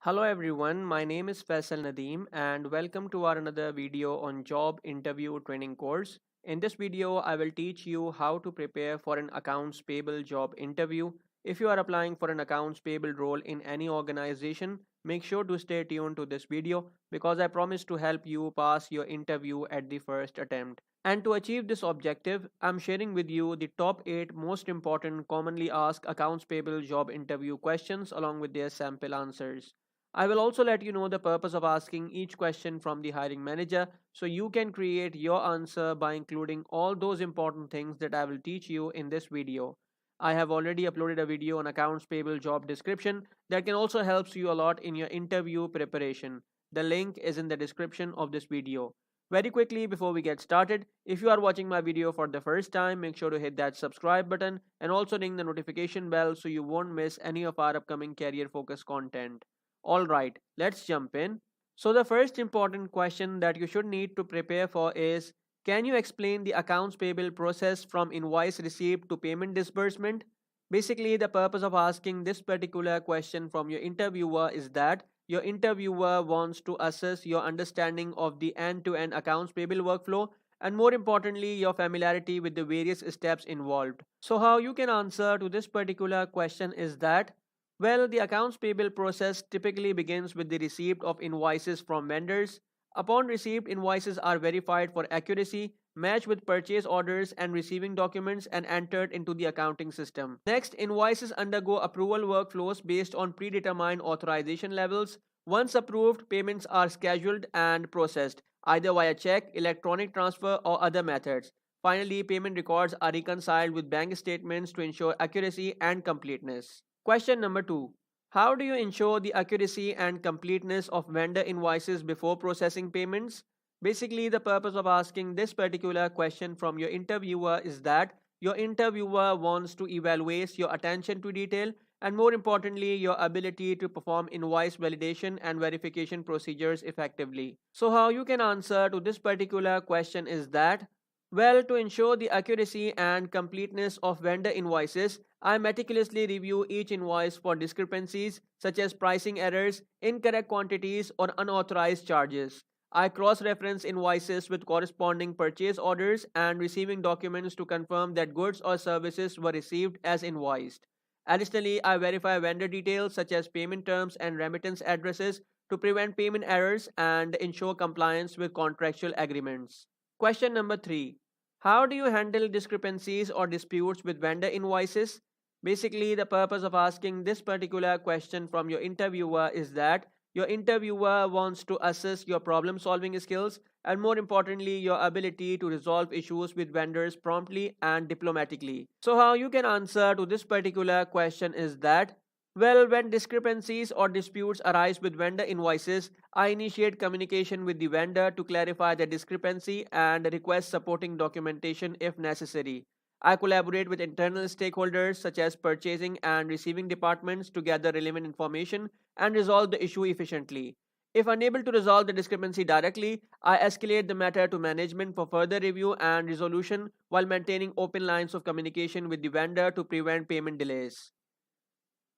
Hello everyone, my name is Faisal Nadeem and welcome to our another video on job interview training course. In this video, I will teach you how to prepare for an accounts payable job interview. If you are applying for an accounts payable role in any organization, make sure to stay tuned to this video because I promise to help you pass your interview at the first attempt. And to achieve this objective, I'm sharing with you the top 8 most important commonly asked accounts payable job interview questions along with their sample answers. I will also let you know the purpose of asking each question from the hiring manager so you can create your answer by including all those important things that I will teach you in this video. I have already uploaded a video on accounts payable job description that can also help you a lot in your interview preparation. The link is in the description of this video. Very quickly before we get started, if you are watching my video for the first time, make sure to hit that subscribe button and also ring the notification bell so you won't miss any of our upcoming career focused content. Alright, let's jump in. So the first important question that you should need to prepare for is, can you explain the accounts payable process from invoice receipt to payment disbursement? Basically, the purpose of asking this particular question from your interviewer is that your interviewer wants to assess your understanding of the end-to-end accounts payable workflow and more importantly, your familiarity with the various steps involved. So how you can answer to this particular question is that well, the accounts payable process typically begins with the receipt of invoices from vendors. Upon receipt, invoices are verified for accuracy, matched with purchase orders and receiving documents, and entered into the accounting system. Next, invoices undergo approval workflows based on predetermined authorization levels. Once approved, payments are scheduled and processed, either via check, electronic transfer, or other methods. Finally, payment records are reconciled with bank statements to ensure accuracy and completeness. Question number 2. How do you ensure the accuracy and completeness of vendor invoices before processing payments? Basically, the purpose of asking this particular question from your interviewer is that your interviewer wants to evaluate your attention to detail and, more importantly, your ability to perform invoice validation and verification procedures effectively. So, how you can answer to this particular question is that well, to ensure the accuracy and completeness of vendor invoices, I meticulously review each invoice for discrepancies such as pricing errors, incorrect quantities, or unauthorized charges. I cross reference invoices with corresponding purchase orders and receiving documents to confirm that goods or services were received as invoiced. Additionally, I verify vendor details such as payment terms and remittance addresses to prevent payment errors and ensure compliance with contractual agreements. Question number 3. How do you handle discrepancies or disputes with vendor invoices? Basically, the purpose of asking this particular question from your interviewer is that your interviewer wants to assess your problem solving skills and, more importantly, your ability to resolve issues with vendors promptly and diplomatically. So, how you can answer to this particular question is that well, when discrepancies or disputes arise with vendor invoices, I initiate communication with the vendor to clarify the discrepancy and request supporting documentation if necessary. I collaborate with internal stakeholders such as purchasing and receiving departments to gather relevant information and resolve the issue efficiently. If unable to resolve the discrepancy directly, I escalate the matter to management for further review and resolution while maintaining open lines of communication with the vendor to prevent payment delays.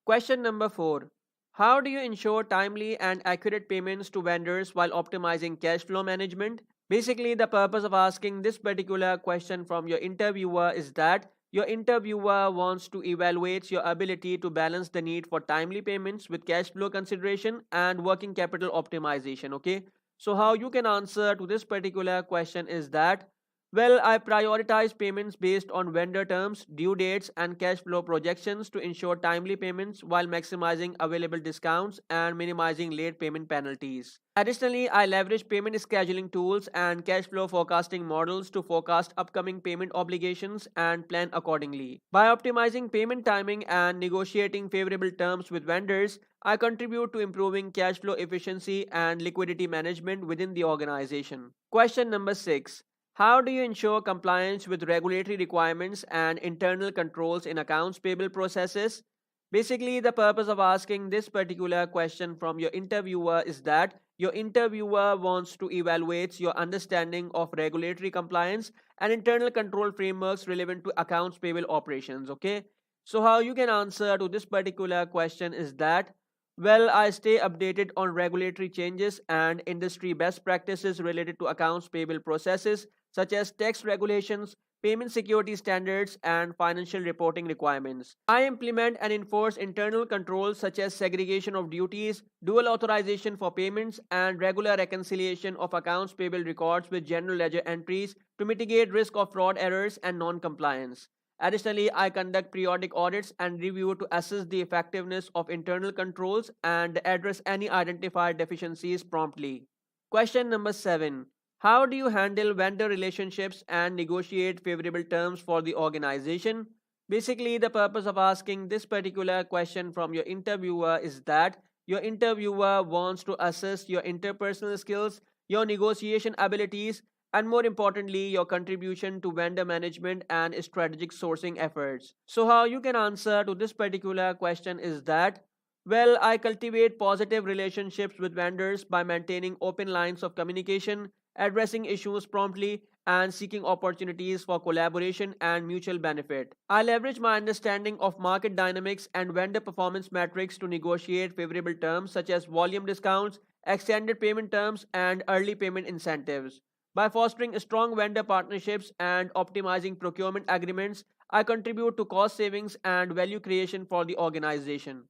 Question number 4. How do you ensure timely and accurate payments to vendors while optimizing cash flow management? Basically, the purpose of asking this particular question from your interviewer is that your interviewer wants to evaluate your ability to balance the need for timely payments with cash flow consideration and working capital optimization. Okay, so how you can answer to this particular question is that well, I prioritize payments based on vendor terms, due dates, and cash flow projections to ensure timely payments while maximizing available discounts and minimizing late payment penalties. Additionally, I leverage payment scheduling tools and cash flow forecasting models to forecast upcoming payment obligations and plan accordingly. By optimizing payment timing and negotiating favorable terms with vendors, I contribute to improving cash flow efficiency and liquidity management within the organization. Question number 6. How do you ensure compliance with regulatory requirements and internal controls in accounts payable processes? Basically, the purpose of asking this particular question from your interviewer is that your interviewer wants to evaluate your understanding of regulatory compliance and internal control frameworks relevant to accounts payable operations. Okay, so how you can answer to this particular question is that Well, I stay updated on regulatory changes and industry best practices related to accounts payable processes, such as tax regulations, payment security standards, and financial reporting requirements. I implement and enforce internal controls such as segregation of duties, dual authorization for payments, and regular reconciliation of accounts payable records with general ledger entries to mitigate risk of fraud errors and non compliance. Additionally, I conduct periodic audits and review to assess the effectiveness of internal controls and address any identified deficiencies promptly. Question number 7. How do you handle vendor relationships and negotiate favorable terms for the organization? Basically, the purpose of asking this particular question from your interviewer is that your interviewer wants to assess your interpersonal skills, your negotiation abilities, and more importantly, your contribution to vendor management and strategic sourcing efforts. So, how you can answer to this particular question is that, well, I cultivate positive relationships with vendors by maintaining open lines of communication, addressing issues promptly, and seeking opportunities for collaboration and mutual benefit. I leverage my understanding of market dynamics and vendor performance metrics to negotiate favorable terms such as volume discounts, extended payment terms, and early payment incentives. By fostering strong vendor partnerships and optimizing procurement agreements, I contribute to cost savings and value creation for the organization.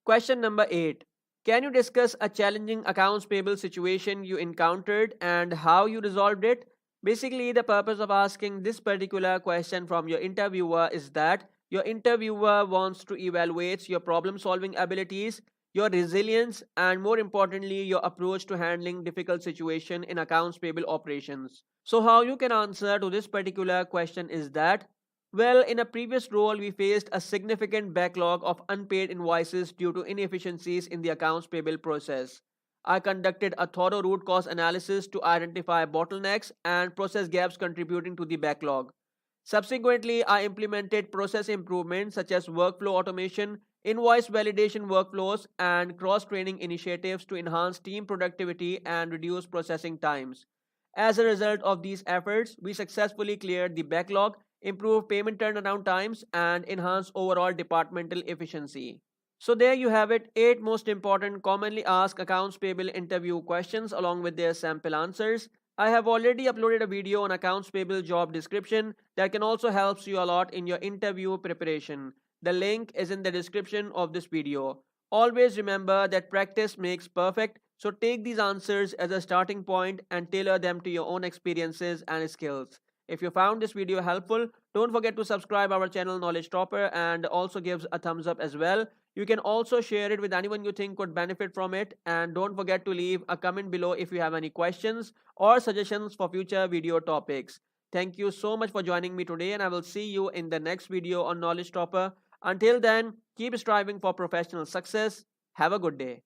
Question number 8. Can you discuss a challenging accounts payable situation you encountered and how you resolved it? Basically, the purpose of asking this particular question from your interviewer is that your interviewer wants to evaluate your problem solving abilities, your resilience, and more importantly, your approach to handling difficult situation in accounts payable operations. So, how you can answer to this particular question is that, well, in a previous role, we faced a significant backlog of unpaid invoices due to inefficiencies in the accounts payable process. I conducted a thorough root cause analysis to identify bottlenecks and process gaps contributing to the backlog. Subsequently, I implemented process improvements such as workflow automation, invoice validation workflows, and cross training initiatives to enhance team productivity and reduce processing times. As a result of these efforts, we successfully cleared the backlog, improved payment turnaround times, and enhanced overall departmental efficiency. So there you have it, 8 most important commonly asked accounts payable interview questions along with their sample answers. I have already uploaded a video on accounts payable job description that can also help you a lot in your interview preparation. The link is in the description of this video. Always remember that practice makes perfect, so take these answers as a starting point and tailor them to your own experiences and skills. If you found this video helpful, don't forget to subscribe our channel Knowledge Topper and also gives a thumbs up as well. You can also share it with anyone you think could benefit from it, and don't forget to leave a comment below if you have any questions or suggestions for future video topics. Thank you so much for joining me today, and I will see you in the next video on Knowledge Topper. Until then, keep striving for professional success. Have a good day.